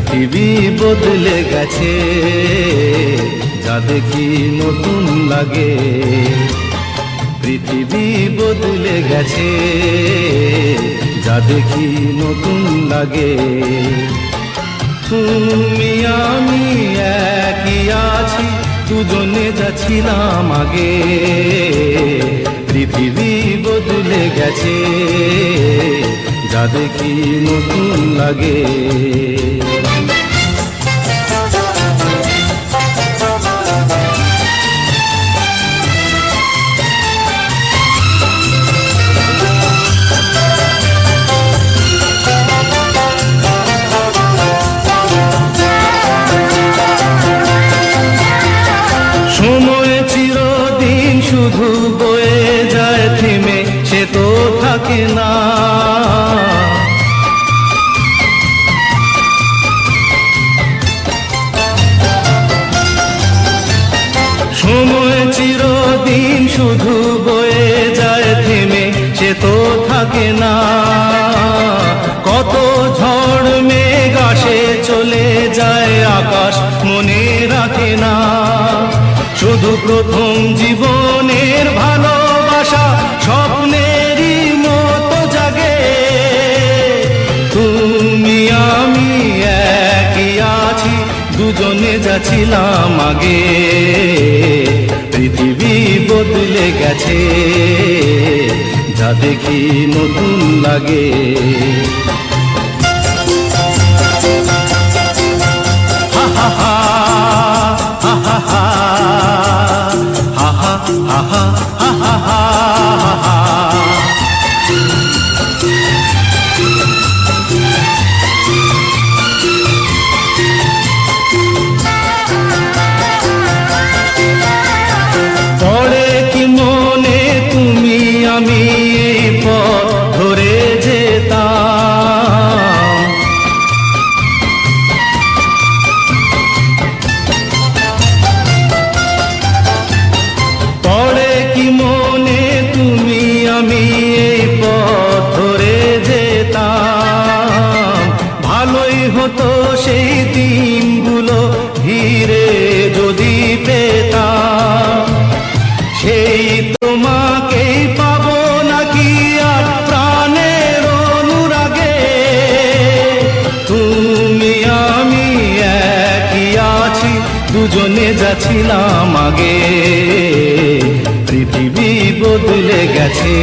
পৃথিবী বদলে গেছে, যা দেখি নতুন লাগে। পৃথিবী বদলে গেছে, যা দেখি নতুন লাগে। তুমি আমি একই আছি, দুজনে যাচ্ছিলাম আগে। পৃথিবী বদলে গেছে, যা দেখি নতুন লাগে। সময় চিরদিন শুধু বয়ে যায়, থেমে সে তো থাকে না। সময় চিরদিন শুধু বয়ে যায়, থেমে সে তো থাকে না। কত ঝড় মেঘ আসে চলে যায়, আকাশ মনে রাখে না। শুধু প্রথম জীবনের ভালোবাসা স্বপ্নেরই মতো জাগে। তুমি আমি একই আছি, দুজনে যাচ্ছিলাম আগে। পৃথিবী বদলে গেছে, যা দেখি নতুন লাগে। হা হা হা হা হা হা হা হা হা হা হা। পড়ে কি মনে তুমি আমি পথ ধরে যেতাম। পড়ে কি মনে তুমি আমি পথ ধরে যেতাম। ভালোই হতো সেই দিনগুলো ধীরে যদি পেতাম। সেই তোমাকেই পাবো নাকি আর প্রাণের অনুরাগে। তুমি আমি একই আছি, দুজনে যাচ্ছিলাম আগে। পৃথিবী বদলে গেছে,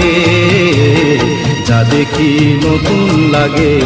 যা দেখি নতুন লাগে।